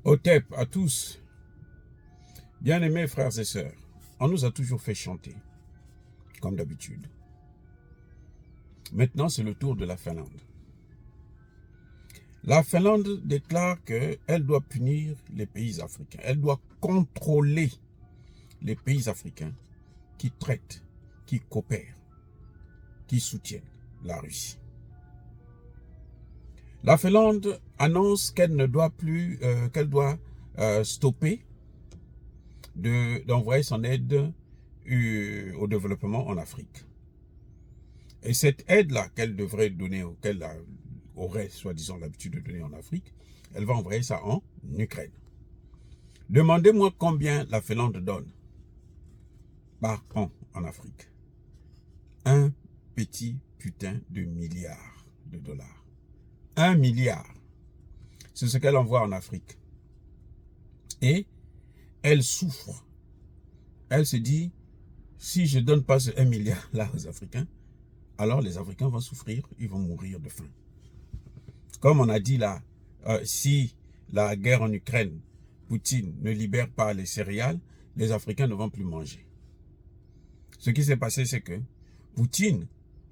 Otep à tous, bien-aimés frères et sœurs, on nous a toujours fait chanter, comme d'habitude. Maintenant, c'est le tour de la Finlande. La Finlande déclare qu'elle doit punir les pays africains. Elle doit contrôler les pays africains qui traitent, qui coopèrent, qui soutiennent la Russie. La Finlande annonce qu'elle ne doit plus, qu'elle doit stopper d'envoyer son aide au développement en Afrique. Et cette aide-là qu'elle devrait donner, ou qu'elle aurait soi-disant l'habitude de donner en Afrique, elle va envoyer ça en Ukraine. Demandez-moi combien la Finlande donne par an en Afrique. Un petit putain de milliard de dollars. 1 milliard. C'est ce qu'elle envoie en Afrique. Et elle souffre. Elle se dit, si je ne donne pas ce 1 milliard là aux Africains, alors les Africains vont souffrir, ils vont mourir de faim. Comme on a dit là, si la guerre en Ukraine, Poutine ne libère pas les céréales, les Africains ne vont plus manger. Ce qui s'est passé, c'est que Poutine,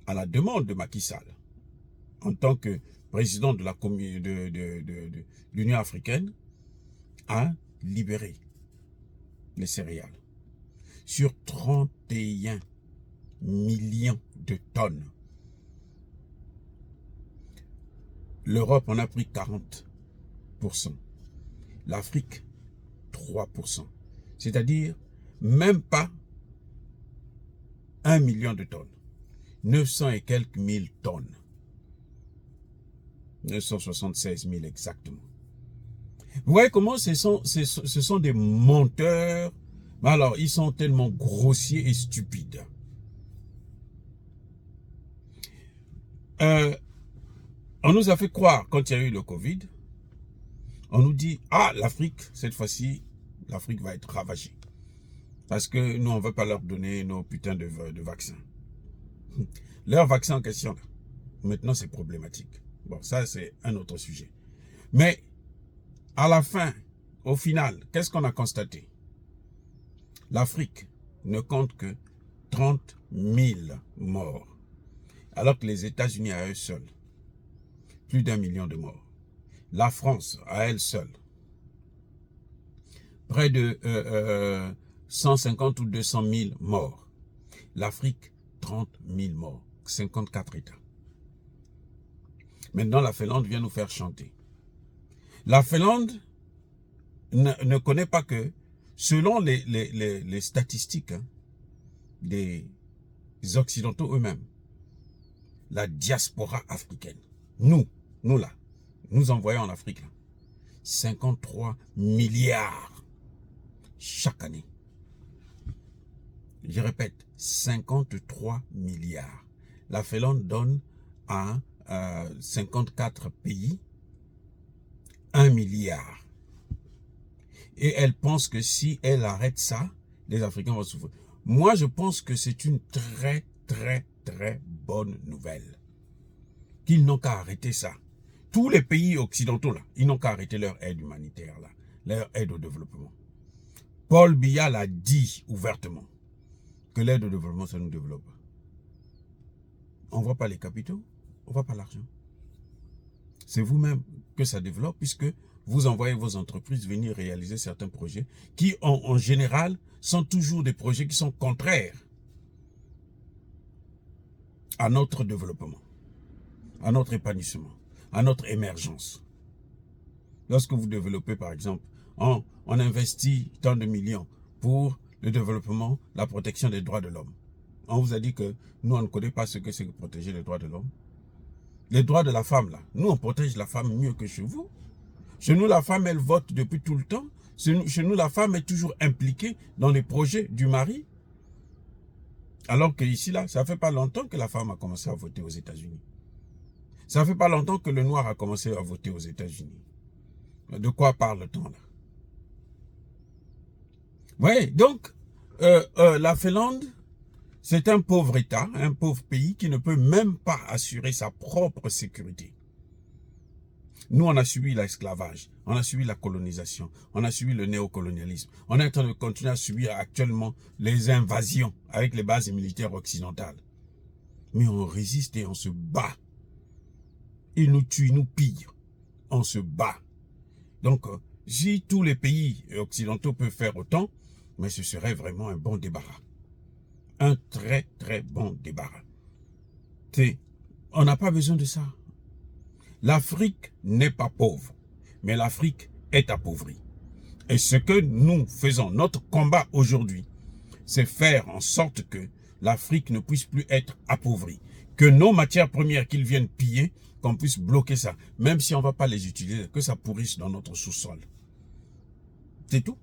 à la demande de Macky Sall, en tant que président de l'Union africaine, a libéré les céréales sur 31 millions de tonnes. L'Europe en a pris 40%. L'Afrique, 3%. C'est-à-dire même pas 1 million de tonnes. 900 et quelques mille tonnes. 976 000 exactement. Vous voyez comment ce sont des menteurs. Alors, ils sont tellement grossiers et stupides. On nous a fait croire, quand il y a eu le Covid, on nous dit, ah, l'Afrique, cette fois-ci, l'Afrique va être ravagée. Parce que nous, on ne veut pas leur donner nos putains de vaccins. Leur vaccin en question, maintenant, c'est problématique. Bon, ça, c'est un autre sujet. Mais, à la fin, au final, qu'est-ce qu'on a constaté? L'Afrique ne compte que 30 000 morts. Alors que les États-Unis à eux seuls, plus d'1 million de morts. La France à elle seule, près de 150 ou 200 000 morts. L'Afrique, 30 000 morts. 54 États. Maintenant, la Finlande vient nous faire chanter. La Finlande ne connaît pas que, selon les statistiques des Occidentaux eux-mêmes, la diaspora africaine, nous là, nous envoyons en Afrique là, 53 milliards chaque année. Je répète, 53 milliards. La Finlande donne à 54 pays 1 milliard. Et elle pense que si elle arrête ça, les Africains vont souffrir. Moi, je pense que c'est une très, très, très bonne nouvelle. Qu'ils n'ont qu'à arrêter ça. Tous les pays occidentaux, là, ils n'ont qu'à arrêter leur aide humanitaire, là, leur aide au développement. Paul Biya l'a dit ouvertement que l'aide au développement, ça nous développe. On ne voit pas les capitaux, on ne voit pas l'argent. C'est vous-même que ça développe, puisque vous envoyez vos entreprises venir réaliser certains projets qui, en général, sont toujours des projets qui sont contraires à notre développement, à notre épanouissement, à notre émergence. Lorsque vous développez, par exemple, on investit tant de millions pour le développement, la protection des droits de l'homme. On vous a dit que nous, on ne connaît pas ce que c'est que protéger les droits de l'homme. Les droits de la femme, là, nous, on protège la femme mieux que chez vous. Chez nous, la femme, elle vote depuis tout le temps. Chez nous, la femme est toujours impliquée dans les projets du mari. Alors que ici, là, ça ne fait pas longtemps que la femme a commencé à voter aux États-Unis. Ça ne fait pas longtemps que le noir a commencé à voter aux États-Unis. De quoi parle-t-on là? Oui, donc, la Finlande, c'est un pauvre État, un pauvre pays qui ne peut même pas assurer sa propre sécurité. Nous, on a subi l'esclavage, on a subi la colonisation, on a subi le néocolonialisme. On est en train de continuer à subir actuellement les invasions avec les bases militaires occidentales. Mais on résiste et on se bat. Ils nous tuent, ils nous pillent. On se bat. Donc, si tous les pays occidentaux peuvent faire autant, mais ce serait vraiment un bon débarras. Un très, très bon débarras. On n'a pas besoin de ça. L'Afrique n'est pas pauvre, mais l'Afrique est appauvrie. Et ce que nous faisons, notre combat aujourd'hui, c'est faire en sorte que l'Afrique ne puisse plus être appauvrie. Que nos matières premières qu'ils viennent piller, qu'on puisse bloquer ça. Même si on ne va pas les utiliser, que ça pourrisse dans notre sous-sol. C'est tout.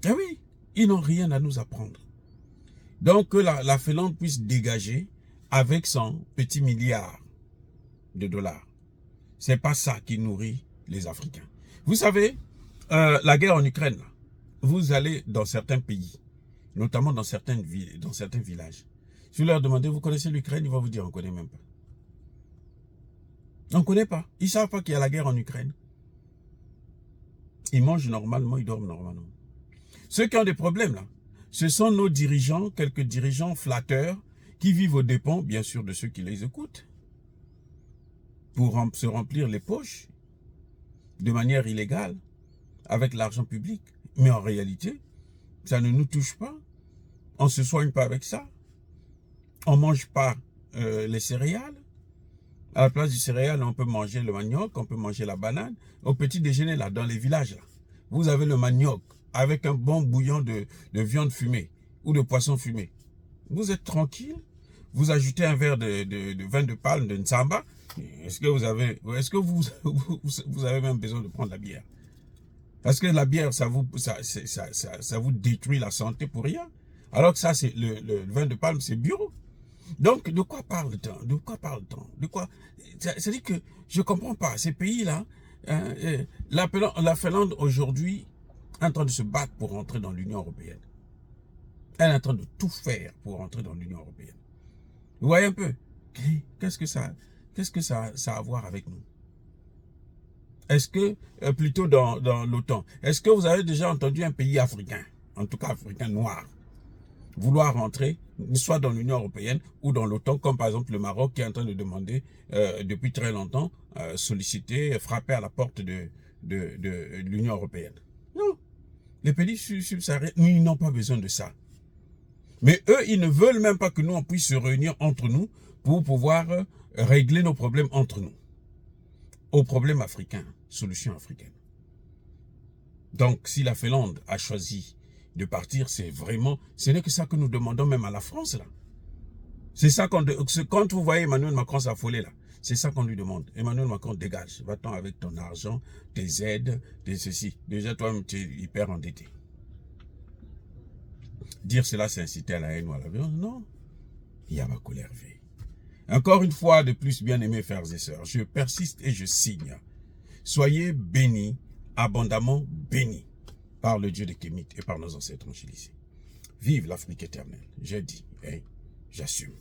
Eh oui, ils n'ont rien à nous apprendre. Donc que la Finlande puisse dégager avec son petit milliard de dollars. C'est pas ça qui nourrit les Africains. Vous savez, la guerre en Ukraine, là, vous allez dans certains pays, notamment dans certains villages. Si vous leur demandez, vous connaissez l'Ukraine, ils vont vous dire, on ne connaît même pas. On ne connaît pas. Ils ne savent pas qu'il y a la guerre en Ukraine. Ils mangent normalement, ils dorment normalement. Ceux qui ont des problèmes, là, ce sont nos dirigeants, quelques dirigeants flatteurs, qui vivent aux dépens, bien sûr, de ceux qui les écoutent, pour se remplir les poches de manière illégale, avec l'argent public. Mais en réalité, ça ne nous touche pas. On ne se soigne pas avec ça. On ne mange pas les céréales. À la place du céréal, on peut manger le manioc, on peut manger la banane. Au petit déjeuner, là, dans les villages, là, vous avez le manioc avec un bon bouillon de viande fumée ou de poisson fumé. Vous êtes tranquille. Vous ajoutez un verre de vin de palme, de Nsamba. Est-ce que vous avez même besoin de prendre la bière? Parce que la bière, ça vous détruit la santé pour rien. Alors que ça, c'est le vin de palme, c'est bio. Donc, de quoi parle-t-on? De quoi parle-t-on? De quoi? C'est-à-dire que je ne comprends pas. Ces pays-là, la Finlande aujourd'hui est en train de se battre pour rentrer dans l'Union européenne. Elle est en train de tout faire pour rentrer dans l'Union européenne. Vous voyez un peu? Qu'est-ce que ça a à voir avec nous? Est-ce que, plutôt dans l'OTAN, est-ce que vous avez déjà entendu un pays africain, en tout cas africain noir, vouloir rentrer, soit dans l'Union européenne ou dans l'OTAN, comme par exemple le Maroc qui est en train de demander depuis très longtemps, solliciter, frapper à la porte de l'Union européenne? Non. Les pays subsahariens, ils n'ont pas besoin de ça. Mais eux, ils ne veulent même pas que nous, on puisse se réunir entre nous pour pouvoir régler nos problèmes entre nous. Aux problèmes africains, solution africaine. Donc, si la Finlande a choisi de partir, c'est vraiment, ce n'est que ça que nous demandons même à la France, là. C'est ça quand vous voyez Emmanuel Macron s'affoler, là, c'est ça qu'on lui demande. Emmanuel Macron, dégage. Va-t'en avec ton argent, tes aides, tes ceci. Déjà, toi-même, tu es hyper endetté. Dire cela, c'est inciter à la haine ou à la violence. Non. Il y a ma colère. Encore une fois de plus, bien-aimés frères et sœurs, je persiste et je signe. Soyez bénis, abondamment bénis, par le Dieu de Kémit et par nos ancêtres angélisés. Vive l'Afrique éternelle. J'ai dit et j'assume.